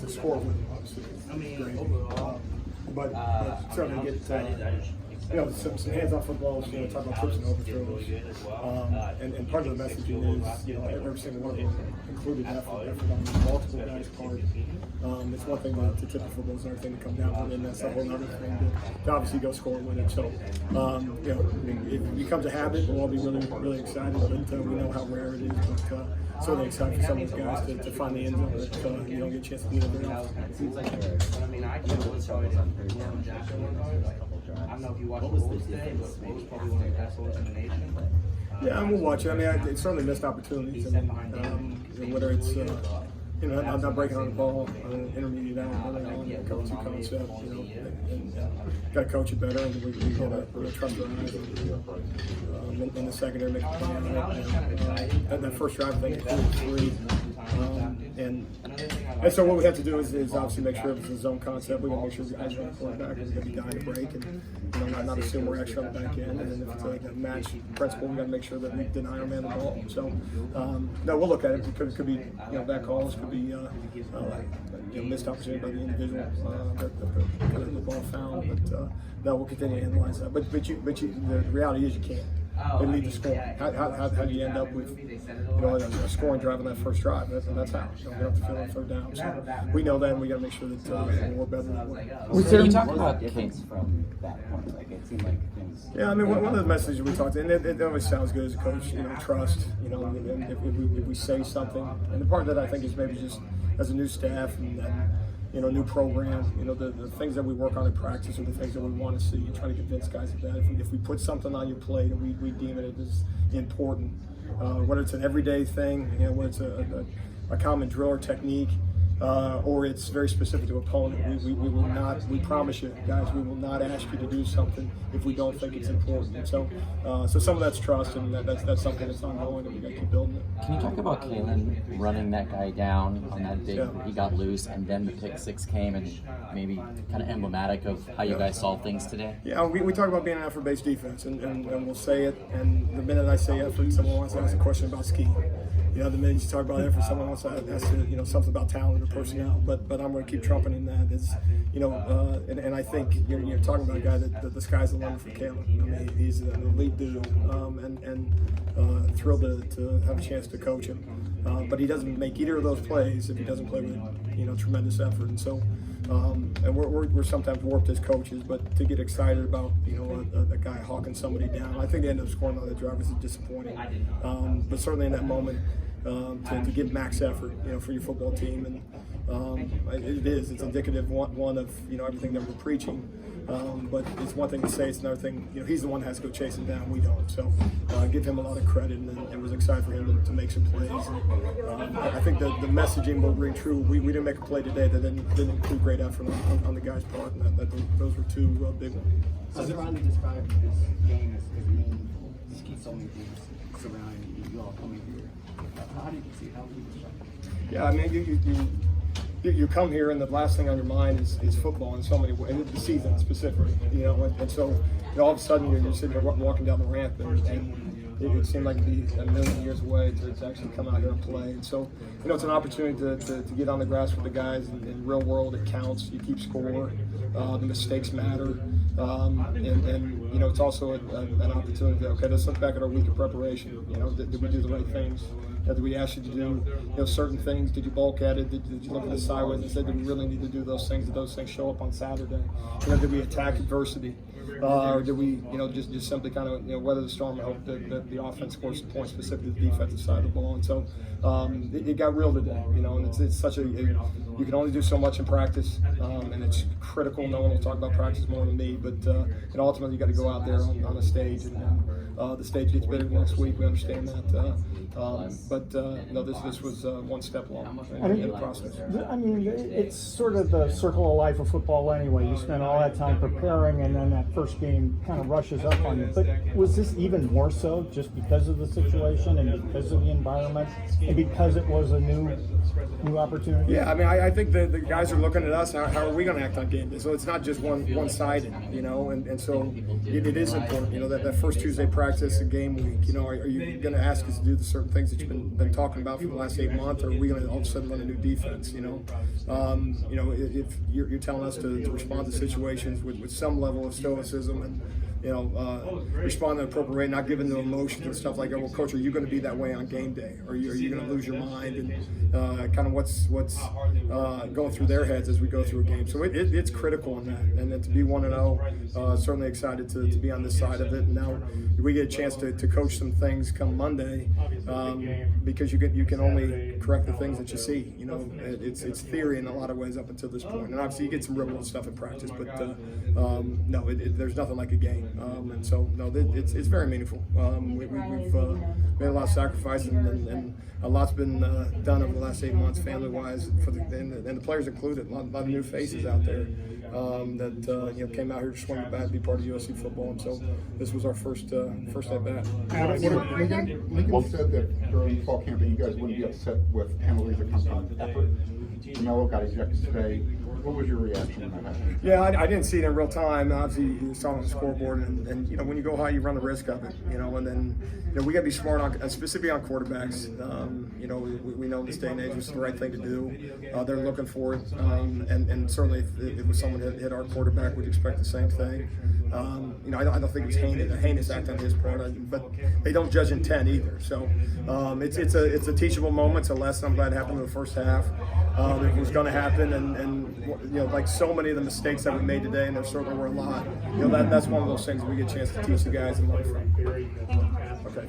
to score with him, obviously. Great. But certainly get some hands-on football. Talk about trips and overthrows. And part of the messaging is every single one of them included effort on multiple guys' part. It's one thing to tip the football, it's another thing to come down with it, and that's a whole other thing to obviously go score with it. So it becomes a habit. We'll all be really, really excited, but we know how rare it is. But certainly excited for some of these guys to find the end zone that you don't get a chance to do everywhere else. I don't know if you watched the Bulls today, but it was probably one of the best Bulls in the nation. Yeah, and we'll watch it. I mean, it's certainly missed opportunities. Whether it's not breaking on the ball, intermediate out, running on, cover two concept, and got to coach it better. And we got to trust our eyes in the secondary, make a plan. And that first drive, I think, included 3. And so what we have to do is obviously make sure it's a zone concept. We got to make sure the guys are on the quarterback. We're going to be dying to break and not assume we're extra on the back end. And then if it's a match principle, we got to make sure that we deny our man the ball. So no, we'll look at it. It could be back calls, could be missed opportunity by the individual that the ball found. But no, we'll continue to analyze that. But the reality is you can't. They need to score. How do you end up with a scoring drive on that first drive? That's how. We don't have to fill on third down. So we know that, and we got to make sure that we're better than that. So you talked about kids from that point. Like it seemed like things. Yeah, I mean, one of the messages we talked, and it always sounds good as a coach. Trust. And if we say something, and the part that I think is maybe just as a new staff and new program, the things that we work on in practice are the things that we want to see and try to convince guys of that. If we put something on your plate and we deem it as important, whether it's an everyday thing, whether it's a common drill or technique, or it's very specific to opponent, we will not, we promise you guys, we will not ask you to do something if we don't think it's important. So some of that's trust, and that's something that's ongoing, and we got to keep building it. Can you talk about Kalen running that guy down on that day where he got loose, and then the pick 6 came, and maybe kind of emblematic of how you guys solve things today? Yeah, we talk about being an effort-based defense, and we'll say it, and the minute I say effort, someone wants to ask a question about scheme. The minute you talk about effort, someone wants to ask something about talent or personnel. But I'm going to keep trumpeting that. It's, and I think you're talking about a guy that the sky's the limit for Caleb. I mean, he's an elite dude, and thrilled to have a chance to coach him. But he doesn't make either of those plays if he doesn't play with tremendous effort. And so, and we're sometimes warped as coaches, but to get excited about a guy hawking somebody down, I think they end up scoring on the drive is disappointing. But certainly in that moment. To give max effort, for your football team, and it's indicative one of everything that we're preaching. But it's one thing to say, it's another thing. He's the one that has to go chase him down. We don't. So give him a lot of credit, and was excited for him to make some plays. And, I think the messaging will ring true. We didn't make a play today that didn't include great effort on the guy's part, and those were 2 big ones. So Ron described this game as meaningful. Just keep so many things surrounding you all coming here. How do you see how do you describe it? Yeah, I mean, you come here and the last thing on your mind is football in so many ways, and the season specifically, and so all of a sudden you're sitting there walking down the ramp, and it seemed like it'd be a million years away to actually come out here and play. And so, it's an opportunity to get on the grass with the guys. In real world, it counts. You keep score. The mistakes matter. And it's also an opportunity to, okay, let's look back at our week of preparation. Did we do the right things? Did we ask you to do certain things? Did you bulk at it? Did you look at it sideways and say, do we really need to do those things? Did those things show up on Saturday? Did we attack adversity? Or did we, just simply kind of, weather the storm and hope that the offense scores some points specifically to the defensive side of the ball? And so it got real today, and it's such you can only do so much in practice, and it's critical. No one will talk about practice more than me, but ultimately you got to go out there on a stage, and the stage gets bigger next week. We understand that, but this was one step along in the process. I mean, it's sort of the circle of life of football anyway. You spend all that time preparing, and then that first game kind of rushes up on you. But was this even more so just because of the situation and because of the environment and because it was a new opportunity? Yeah, I mean, I think the guys are looking at us. How are we going to act on game day? So it's not just one-sided, and so it is important. That first Tuesday practice. practice and game week? You know, are you going to ask us to do the certain things that you've been talking about for the last 8 months, or are we going to all of a sudden run a new defense? You know, if you're telling us to respond to situations with some level of stoicism and respond at an appropriate rate, not giving the emotions and stuff like that. Well, coach, are you going to be that way on game day? Or are you going to lose your mind? And kind of what's going through their heads as we go through a game. So it's critical in that. And then to be 1-0, certainly excited to be on this side of it. And now we get a chance to coach some things come Monday, because you can only correct the things that you see. You know, it's theory in a lot of ways up until this point. And obviously you get some real world stuff in practice, but no, there's nothing like a game. And so, no, it's very meaningful. We've made a lot of sacrifices, and a lot's been done over the last 8 months, family-wise, and the players included. A lot of new faces out there that came out here to swing the bat, be part of USC football. And so, this was our first at bat. Lincoln said that during fall camping, you guys wouldn't be upset with penalties that come from effort. Melo got ejected today. What was your reaction when that happened? Yeah, I didn't see it in real time. Obviously, you saw it on the scoreboard, and when you go high, you run the risk of it. And then we got to be smart on, specifically on quarterbacks. We know in this day and age it's the right thing to do. They're looking for it, and certainly if it was someone hit our quarterback, we'd expect the same thing. I don't think it was a heinous act on his part, but they don't judge intent either. So it's a teachable moment. It's a lesson. I'm glad it happened in the first half. It was going to happen, and like so many of the mistakes that we made today, and there certainly were a lot. That's one of those things that we get a chance to teach the guys and learn from. Okay.